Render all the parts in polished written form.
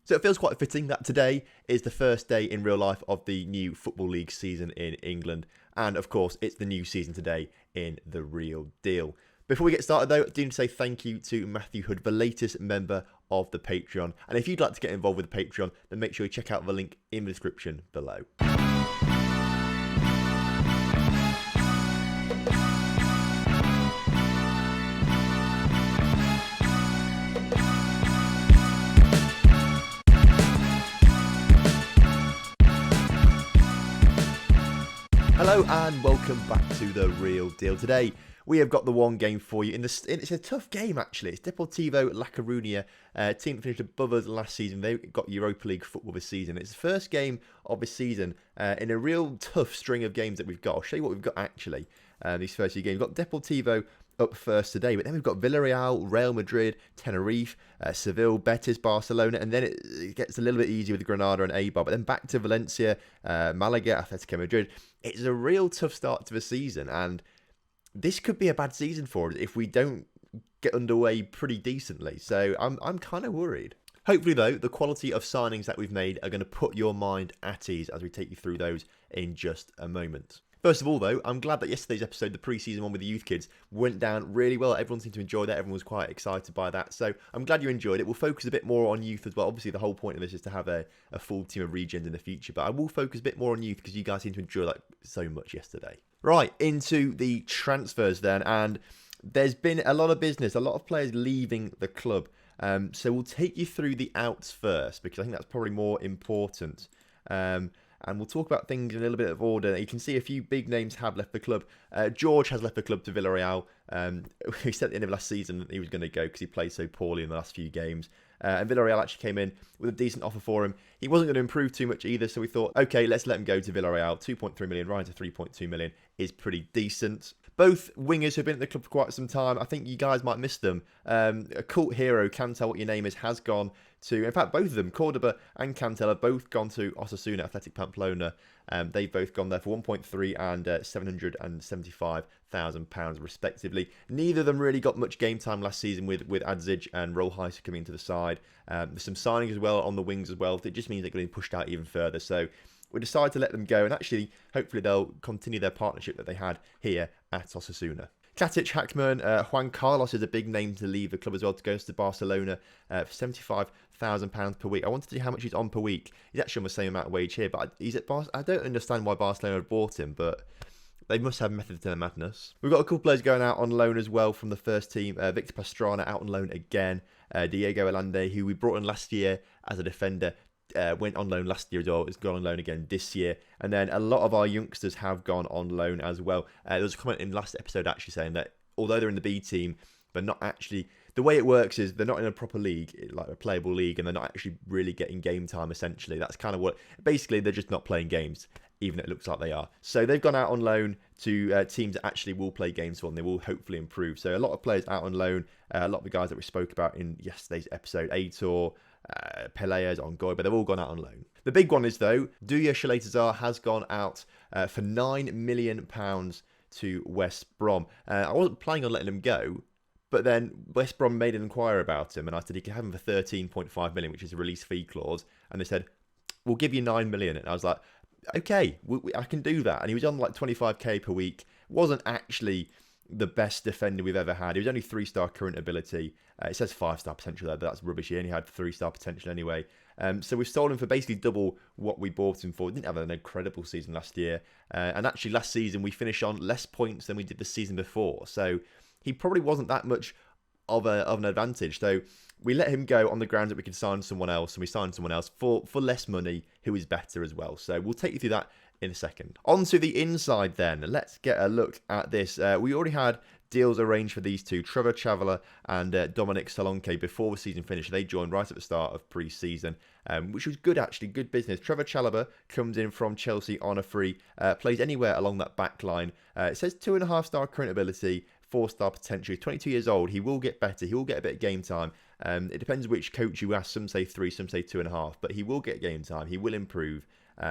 So it feels quite fitting that today is the first day in real life of the new Football League season in England. And of course, it's the new season today in the Real Deal. Before we get started though, I do need to say thank you to Matthew Hood, the latest member of the Patreon. And if you'd like to get involved with the Patreon, then make sure you check out the link in the description below. Hello and welcome back to The Real Deal. Today we have got the one game for you. It's a tough game actually. It's Deportivo la Coruna, team that finished above us last season. They got Europa League football this season. It's the first game of the season in a real tough string of games that we've got. I'll show you what we've got actually. These first few games. We've got Deportivo up first today, but then we've got Villarreal, Real Madrid, Tenerife, Seville, Betis, Barcelona, and then it gets a little bit easier with Granada and Eibar, but then back to Valencia, Malaga, Atletico Madrid. It's a real tough start to the season, and this could be a bad season for us if we don't get underway pretty decently, so I'm kind of worried. Hopefully, though, the quality of signings that we've made are going to put your mind at ease as we take you through those in just a moment. First of all, though, I'm glad that yesterday's episode, the pre-season one with the youth kids, went down really well. Everyone seemed to enjoy that. Everyone was quite excited by that. So I'm glad you enjoyed it. We'll focus a bit more on youth as well. Obviously, the whole point of this is to have a full team of regens in the future. But I will focus a bit more on youth because you guys seem to enjoy that so much yesterday. Right, into the transfers then. And there's been a lot of business, a lot of players leaving the club. So we'll take you through the outs first because I think that's probably more important. And we'll talk about things in a little bit of order. You can see a few big names have left the club. George has left the club to Villarreal. He said at the end of last season that he was going to go because he played so poorly in the last few games. And Villarreal actually came in with a decent offer for him. He wasn't going to improve too much either, so we thought, okay, let's let him go to Villarreal. 2.3 million, right to 3.2 million is pretty decent. Both wingers who've been at the club for quite some time. I think you guys might miss them. A cult hero, Can't Tell What Your Name Is, has gone to, in fact, both of them, Cordoba and Cantel, have both gone to Osasuna Athletic Pamplona. They've both gone there for 1.3 and £775,000 respectively. Neither of them really got much game time last season with Adzic and Rolheiser coming into the side. There's some signings as well on the wings as well. It just means they're going to be pushed out even further. So we decided to let them go, and actually, hopefully they'll continue their partnership that they had here at Osasuna. Katic, Hackman, Juan Carlos is a big name to leave the club as well, to go to Barcelona for £75,000 per week. I wanted to see how much he's on per week. He's actually on the same amount of wage here, but he's at I don't understand why Barcelona had bought him, but they must have method to their madness. We've got a couple of players going out on loan as well from the first team. Victor Pastrana out on loan again. Diego Elande, who we brought in last year as a defender, went on loan last year as well. It's gone on loan again this year. And then a lot of our youngsters have gone on loan as well. There was a comment in the last episode actually saying that although they're in the B team, they're not actually... The way it works is they're not in a proper league, like a playable league, and they're not actually really getting game time, essentially. That's kind of what... Basically, they're just not playing games, even though it looks like they are. So they've gone out on loan to teams that actually will play games for them. They will hopefully improve. So a lot of players out on loan. A lot of the guys that we spoke about in yesterday's episode, Aitor, Peleas, Ongoy, but they've all gone out on loan. The big one is, though, Duya Shalatazar has gone out for £9 million to West Brom. I wasn't planning on letting him go, but then West Brom made an inquiry about him, and I said he could have him for 13.5 million, which is a release fee clause, and they said, we'll give you 9 million. And I was like, okay, I can do that. And he was on like 25k per week. Wasn't actually the best defender we've ever had. He was only 3-star current ability. It says 5-star potential there, but that's rubbish. He only had 3-star potential anyway. So we've sold him for basically double what we bought him for. He didn't have an incredible season last year. And actually last season we finished on less points than we did the season before. So he probably wasn't that much of an advantage. So we let him go on the grounds that we could sign someone else, and we signed someone else for less money who is better as well. So we'll take you through that in a second. On to the inside then. Let's get a look at this. We already had deals arranged for these two, Trevor Chavala and Dominic Salonke, before the season finished. They joined right at the start of pre-season, which was good actually, good business. Trevor Chalobah comes in from Chelsea on a free, plays anywhere along that back line. It says 2.5-star current ability, 4-star potential. 22 years old, he will get better, he will get a bit of game time. It depends which coach you ask, some say 3, some say 2.5, but he will get game time, he will improve.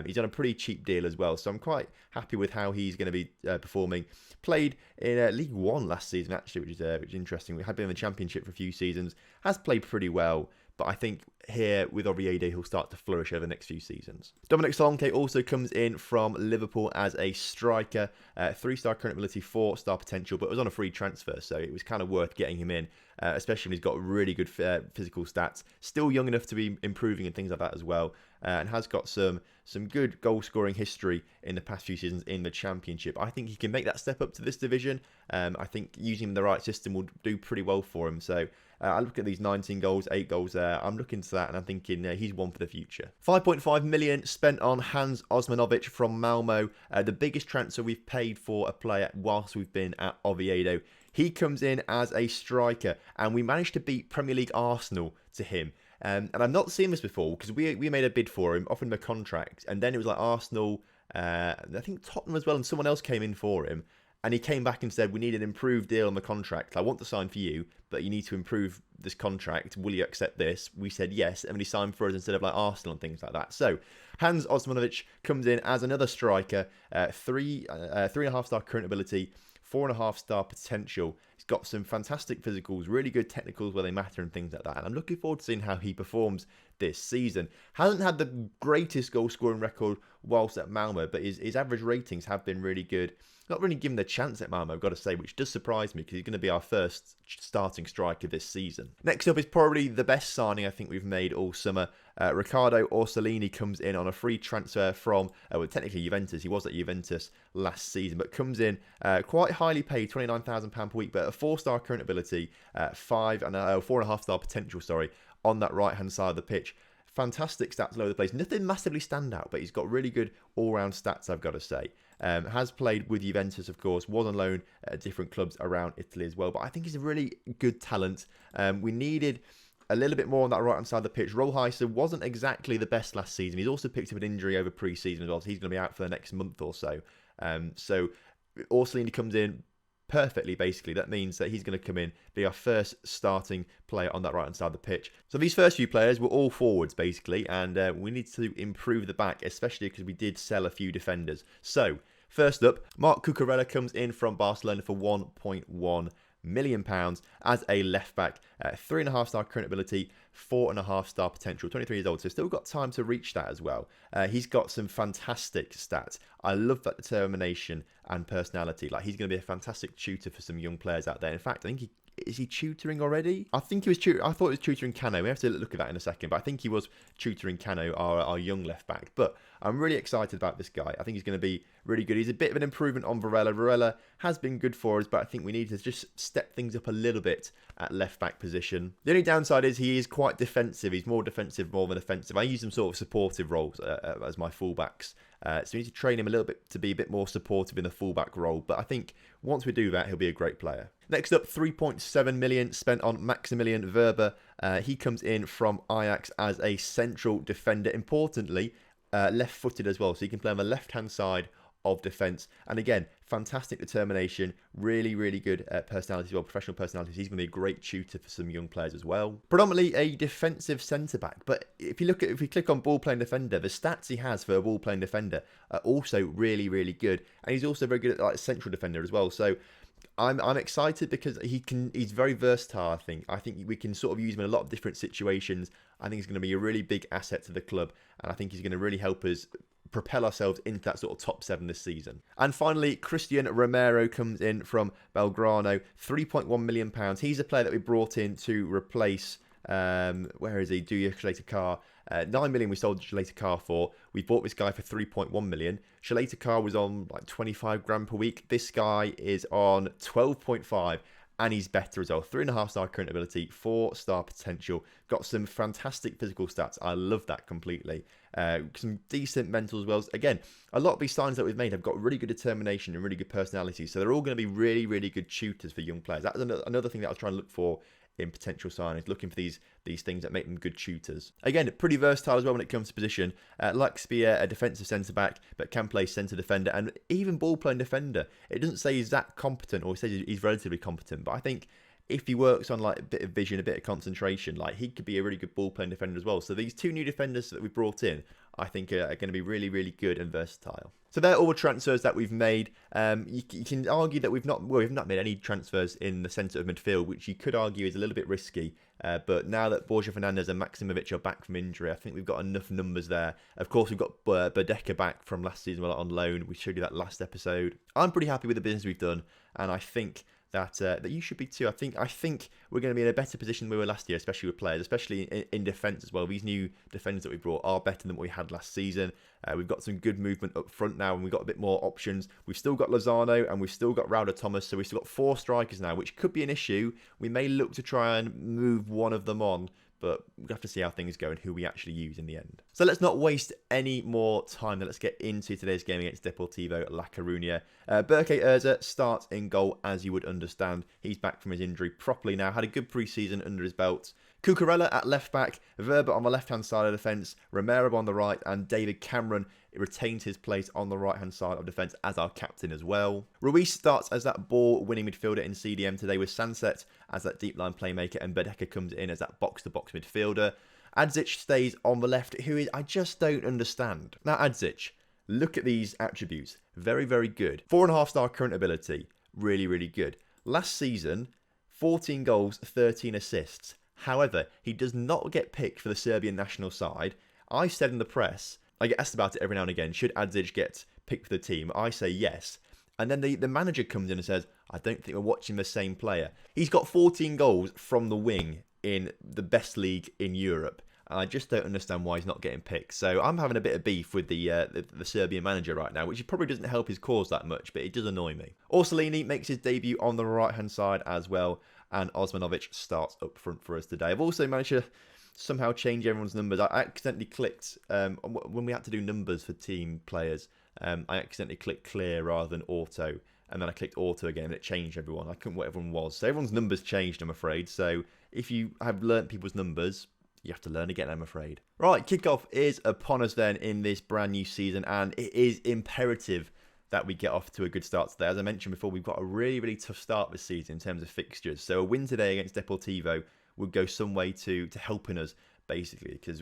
He's on a pretty cheap deal as well, so I'm quite happy with how he's going to be performing. Played in League 1 last season, actually, which is interesting. We had been in the Championship for a few seasons. Has played pretty well, but I think here with Oviedo, he'll start to flourish over the next few seasons. Dominic Solanke also comes in from Liverpool as a striker. 3-star current ability, 4-star potential, but it was on a free transfer, so it was kind of worth getting him in, especially when he's got really good physical stats. Still young enough to be improving and things like that as well, and has got some good goal-scoring history in the past few seasons in the Championship. I think he can make that step up to this division. I think using the right system will do pretty well for him, so I look at these 19 goals, 8 goals there. I'm looking to that and I'm thinking he's one for the future. 5.5 million spent on Hans Osmanovic from Malmo. The biggest transfer we've paid for a player whilst we've been at Oviedo. He comes in as a striker and we managed to beat Premier League Arsenal to him. And I've not seen this before because we made a bid for him, offered him a contract, and then it was like Arsenal, I think Tottenham as well, and someone else came in for him. And he came back and said, we need an improved deal on the contract. I want to sign for you, but you need to improve this contract. Will you accept this? We said yes, and then he signed for us instead of like Arsenal and things like that. So Hans Osmanovic comes in as another striker, 3.5-star current ability, 4.5-star potential. He's got some fantastic physicals, really good technicals where they matter and things like that. And I'm looking forward to seeing how he performs this season. Hasn't had the greatest goal scoring record whilst at Malmo, but his average ratings have been really good. Not really given the chance at Malmo, I've got to say, which does surprise me because he's going to be our first starting striker this season. Next up is probably the best signing I think we've made all summer. Riccardo Orsolini comes in on a free transfer from, well, technically Juventus. He was at Juventus last season, but comes in quite highly paid, £29,000 per week, but a 4-star current ability, 4.5-star potential, on that right-hand side of the pitch. Fantastic stats all over the place. Nothing massively stand out, but he's got really good all-round stats, I've got to say. Has played with Juventus, of course, was on loan at different clubs around Italy as well. But I think he's a really good talent. We needed a little bit more on that right-hand side of the pitch. Rollheiser wasn't exactly the best last season. He's also picked up an injury over pre-season as well, so he's going to be out for the next month or so. So Orsolini comes in perfectly, basically. That means that he's going to come in, be our first starting player on that right-hand side of the pitch. So these first few players were all forwards, basically, and we need to improve the back, especially because we did sell a few defenders. So, first up, Marc Cucurella comes in from Barcelona for £1.1 million as a left-back, 3.5-star current ability, 4.5-star potential, 23 years old, so still got time to reach that as well. He's got some fantastic stats. I love that determination and personality. Like, he's going to be a fantastic tutor for some young players out there. In fact, I think is he tutoring already? I think he was I thought he was tutoring Cano. We have to look at that in a second, but I think he was tutoring Cano, our young left back. But I'm really excited about this guy. I think he's going to be really good. He's a bit of an improvement on Varela. Varela has been good for us, but I think we need to just step things up a little bit at left back position. The only downside is he is quite defensive. He's more defensive more than offensive. I use some sort of supportive roles as my fullbacks. So we need to train him a little bit to be a bit more supportive in the fullback role. But I think once we do that, he'll be a great player. Next up, 3.7 million spent on Maximilian Verber. He comes in from Ajax as a central defender. Importantly, left-footed as well. So he can play on the left-hand side of defence. And again, fantastic determination, really, really good personality as well, professional personality. He's going to be a great tutor for some young players as well. Predominantly a defensive centre-back, but if we click on ball-playing defender, the stats he has for a ball-playing defender are also really, really good. And he's also very good at like central defender as well. So I'm excited because he's very versatile. I think we can sort of use him in a lot of different situations. I think he's going to be a really big asset to the club, and I think he's going to really help us propel ourselves into that sort of top 7 this season. And finally, Christian Romero comes in from Belgrano, £3.1 million. He's a player that we brought in to replace, where is he? Duya Shaleta-Car. 9 million we sold Shaleta-Car for. We bought this guy for 3.1 million. Shaleta-Car was on like 25 grand per week. This guy is on 12.5. And he's better as well. 3.5-star current ability, 4-star potential. Got some fantastic physical stats. I love that completely. Some decent mental as well. Again, a lot of these signs that we've made have got really good determination and really good personality. So they're all going to be really, really good tutors for young players. That's another thing that I was trying to look for in potential signings, looking for these things that make them good tutors. Again, pretty versatile as well when it comes to position. Likes to be a defensive centre-back, but can play centre defender and even ball-playing defender. It doesn't say he's that competent, or it says he's relatively competent, but I think if he works on like a bit of vision, a bit of concentration, like he could be a really good ball playing defender as well. So these two new defenders that we brought in, I think are going to be really, really good and versatile. So they're all the transfers that we've made. You can argue that we've not made any transfers in the centre of midfield, which you could argue is a little bit risky. But now that Borja Fernandez and Maximovic are back from injury, I think we've got enough numbers there. Of course, we've got Badeka back from last season on loan. We showed you that last episode. I'm pretty happy with the business we've done, and I think that you should be too. I think we're going to be in a better position than we were last year, especially with players, especially in defence as well. These new defenders that we brought are better than what we had last season. We've got some good movement up front now, and we've got a bit more options. We've still got Lozano, and we've still got Raul Thomas, so we've still got 4 strikers now, which could be an issue. We may look to try and move one of them on, but we'll have to see how things go and who we actually use in the end. So let's not waste any more time. Let's get into today's game against Deportivo La Coruna. Berke Urza starts in goal, as you would understand. He's back from his injury properly now. Had a good pre-season under his belt. Cucurella at left back, Verba on the left-hand side of defence, Romero on the right, and David Cameron retains his place on the right-hand side of defence as our captain as well. Ruiz starts as that ball-winning midfielder in CDM today, with Sanset as that deep-line playmaker, and Badeka comes in as that box-to-box midfielder. Adzic stays on the left, who is, I just don't understand. Now, Adzic, look at these attributes. Very, very good. 4.5-star current ability. Really, really good. Last season, 14 goals, 13 assists. However, he does not get picked for the Serbian national side. I said in the press, I get asked about it every now and again, should Adzic get picked for the team? I say yes. And then the manager comes in and says, I don't think we're watching the same player. He's got 14 goals from the wing in the best league in Europe. And I just don't understand why he's not getting picked. So I'm having a bit of beef with the Serbian manager right now, which probably doesn't help his cause that much, but it does annoy me. Orsolini makes his debut on the right-hand side as well, and Osmanovic starts up front for us today. I've also managed to somehow change everyone's numbers. I accidentally clicked, when we had to do numbers for team players, I accidentally clicked clear rather than auto, and then I clicked auto again, and it changed everyone. I couldn't what everyone was. So everyone's numbers changed, I'm afraid. So if you have learnt people's numbers, you have to learn again, I'm afraid. Right, kickoff is upon us then in this brand new season, and it is imperative that we get off to a good start today. As I mentioned before, we've got a really, really tough start this season in terms of fixtures. So a win today against Deportivo would go some way to helping us, basically. Because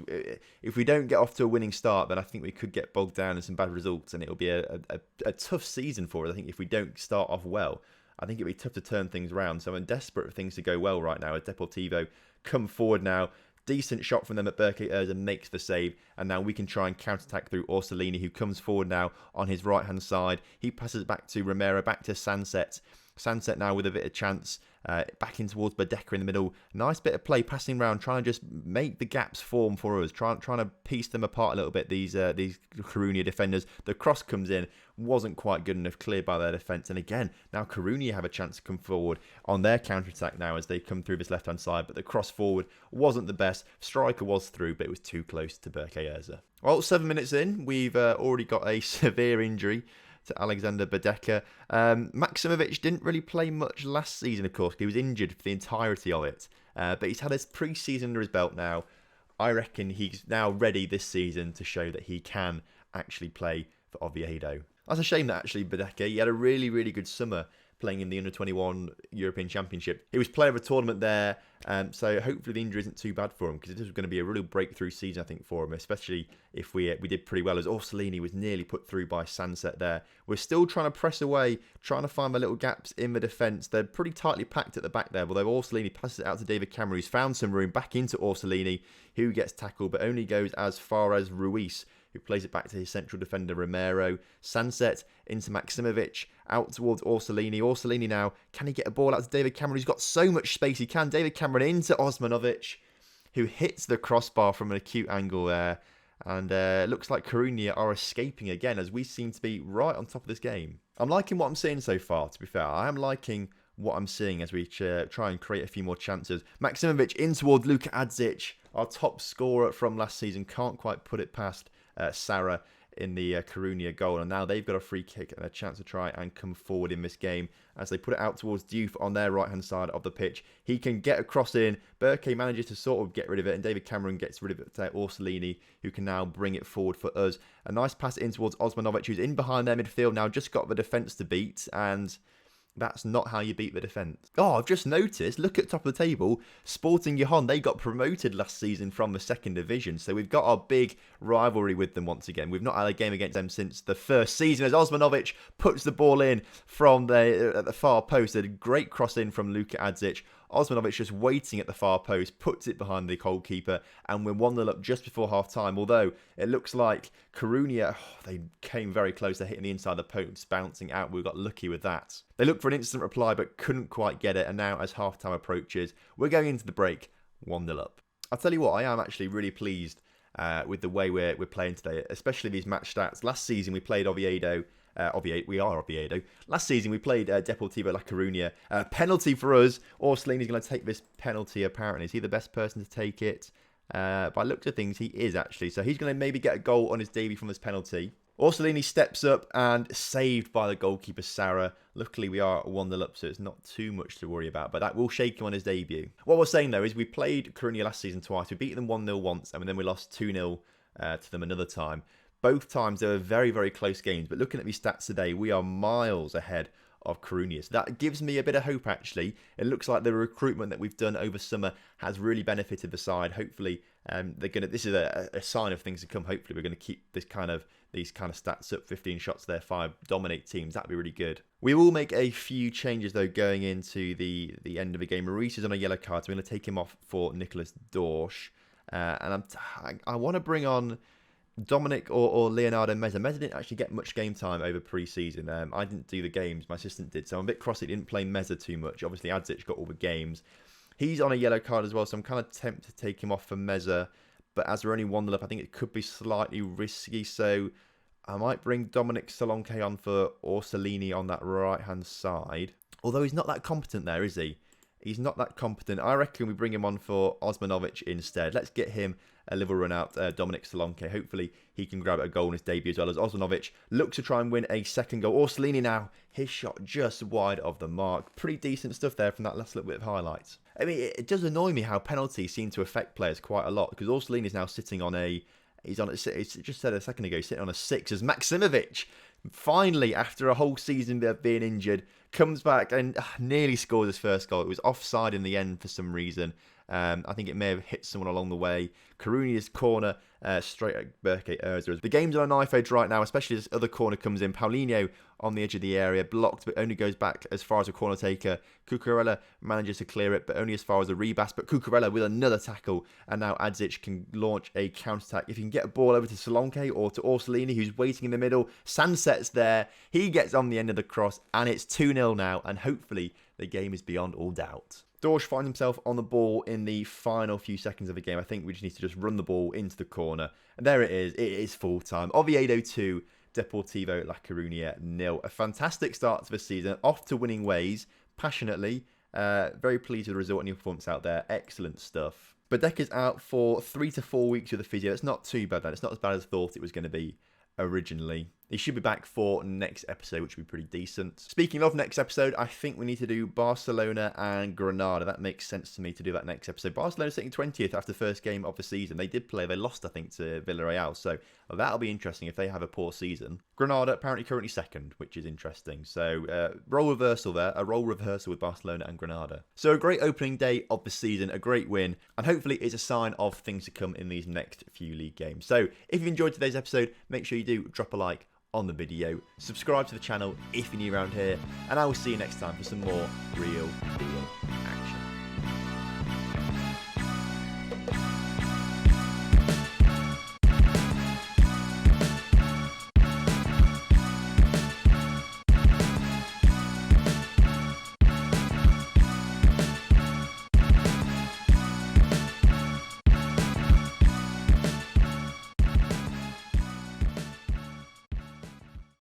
if we don't get off to a winning start, then I think we could get bogged down in some bad results, and it'll be a tough season for us, I think, if we don't start off well. I think it'll be tough to turn things around. So I'm desperate for things to go well right now as Deportivo come forward now. Decent shot from them at Berke Urza makes the save, and now we can try and counter-attack through Orsolini, who comes forward now on his right-hand side. He passes back to Romero, back to Sanset. Sanset now with a bit of chance, back in towards Badeka in the middle. Nice bit of play, passing around, trying to just make the gaps form for us, trying to piece them apart a little bit, these Coruna defenders. The cross comes in, wasn't quite good enough, cleared by their defence. And again, now Coruna have a chance to come forward on their counter-attack now as they come through this left-hand side, but the cross forward wasn't the best. Striker was through, but it was too close to Berke Urza. Well, 7 minutes in, we've already got a severe injury to Alexander Badeka. Maximovic didn't really play much last season, of course. He was injured for the entirety of it. But he's had his pre-season under his belt now. I reckon he's now ready this season to show that he can actually play for Oviedo. That's a shame that actually Badeka, he had a really, really good summer playing in the Under-21 European Championship. He was player of a tournament there, so hopefully the injury isn't too bad for him, because this was going to be a real breakthrough season, I think, for him, especially if we did pretty well, as Orsolini was nearly put through by Sanset there. We're still trying to press away, trying to find the little gaps in the defence. They're pretty tightly packed at the back there, although Orsolini passes it out to David Cameron, who's found some room back into Orsolini, who gets tackled, but only goes as far as Ruiz, who plays it back to his central defender, Romero. Sanset into Maximovic, out towards Orsolini. Orsolini now, can he get a ball out to David Cameron, who's got so much space he can. David Cameron into Osmanovic, who hits the crossbar from an acute angle there. And looks like Coruna are escaping again, as we seem to be right on top of this game. I'm liking what I'm seeing so far, to be fair. I am liking what I'm seeing as we try and create a few more chances. Maximovic in toward Luka Adzic, our top scorer from last season. Can't quite put it past Sarah in the Coruna goal, and now they've got a free kick and a chance to try and come forward in this game as they put it out towards Diouf on their right hand side of the pitch. He can get a cross in. Berke manages to sort of get rid of it, and David Cameron gets rid of it to Orsolini, who can now bring it forward for us. A nice pass in towards Osmanovic, who's in behind their midfield now, just got the defence to beat, and That's not how you beat the defence. Oh, I've just noticed, look at top of the table, Sporting Gijón, they got promoted last season from the second division, so we've got our big rivalry with them once again. We've not had a game against them since the first season, as Osmanovic puts the ball in from at the far post. A great cross in from Luka Adzic. Osmanovic just waiting at the far post, puts it behind the goalkeeper, and we're 1-0 up just before half-time. Although it looks like Coruna, they came very close. They're hitting the inside of the post, bouncing out. We got lucky with that. They looked for an instant reply, but couldn't quite get it. And now, as half-time approaches, we're going into the break 1-0 up. I'll tell you what, I am actually really pleased with the way we're playing today, especially these match stats. Last season, we played Oviedo. We are Oviedo. Last season, we played Deportivo la Coruna. Penalty for us. Orsolini's going to take this penalty, apparently. Is he the best person to take it? By looks of things, he is, actually. So he's going to maybe get a goal on his debut from this penalty. Orsolini steps up and saved by the goalkeeper, Sarah. Luckily, we are 1-0 up, so it's not too much to worry about. But that will shake him on his debut. What we're saying, though, is we played Coruna last season twice. We beat them 1-0 once, and then we lost 2-0 to them another time. Both times they were very, very close games. But looking at these stats today, we are miles ahead of Coruna. So that gives me a bit of hope, actually. It looks like the recruitment that we've done over summer has really benefited the side. Hopefully, this is a sign of things to come. Hopefully, we're going to keep these kind of stats up. 15 shots there, 5 dominate teams. That'd be really good. We will make a few changes, though, going into the end of the game. Maurice is on a yellow card, so I'm going to take him off for Nicholas Dorsch. And I want to bring on Dominic or Leonardo Meza. Meza didn't actually get much game time over pre-season. I didn't do the games. My assistant did. So I'm a bit cross he didn't play Meza too much. Obviously, Adzic got all the games. He's on a yellow card as well, so I'm kind of tempted to take him off for Meza. But as we're only 1-0 up, I think it could be slightly risky. So I might bring Dominic Solanke on for Orsolini on that right-hand side. Although he's not that competent there, is he? He's not that competent. I reckon we bring him on for Osmanovic instead. Let's get him a little run out, Dominic Solanke. Hopefully he can grab a goal in his debut as well as Osmanovic looks to try and win a second goal. Orsolini now, his shot just wide of the mark. Pretty decent stuff there from that last little bit of highlights. I mean, it does annoy me how penalties seem to affect players quite a lot because Orsolini is now sitting on a... He's just said a second ago, sitting on a 6 as Maksimovic, finally, after a whole season of being injured, comes back and nearly scores his first goal. It was offside in the end for some reason. I think it may have hit someone along the way. Coruña's corner straight at Berke Erza. The game's on a knife edge right now, especially as this other corner comes in. Paulinho on the edge of the area, blocked, but only goes back as far as a corner taker. Cucurella manages to clear it, but only as far as the rebas. But Cucurella with another tackle, and now Adzic can launch a counter-attack. If he can get a ball over to Solanke or to Orsolini, who's waiting in the middle, Sanset's there. He gets on the end of the cross, and it's 2-0 now, and hopefully the game is beyond all doubt. Dorsch finds himself on the ball in the final few seconds of the game. I think we just need to just run the ball into the corner. And there it is. It is full time. Oviedo 2, Deportivo La Coruna 0. A fantastic start to the season. Off to winning ways. Passionately. Very pleased with the result and your performance out there. Excellent stuff. Badeka's out for 3 to 4 weeks with a physio. It's not too bad, then. It's not as bad as I thought it was going to be originally. He should be back for next episode, which will be pretty decent. Speaking of next episode, I think we need to do Barcelona and Granada. That makes sense to me to do that next episode. Barcelona sitting 20th after the first game of the season. They did play. They lost, I think, to Villarreal. So that'll be interesting if they have a poor season. Granada apparently currently second, which is interesting. So role reversal there. A role reversal with Barcelona and Granada. So a great opening day of the season. A great win. And hopefully it's a sign of things to come in these next few league games. So if you've enjoyed today's episode, make sure you do drop a like on the video, subscribe to the channel if you're new around here, and I will see you next time for some more Real Deal.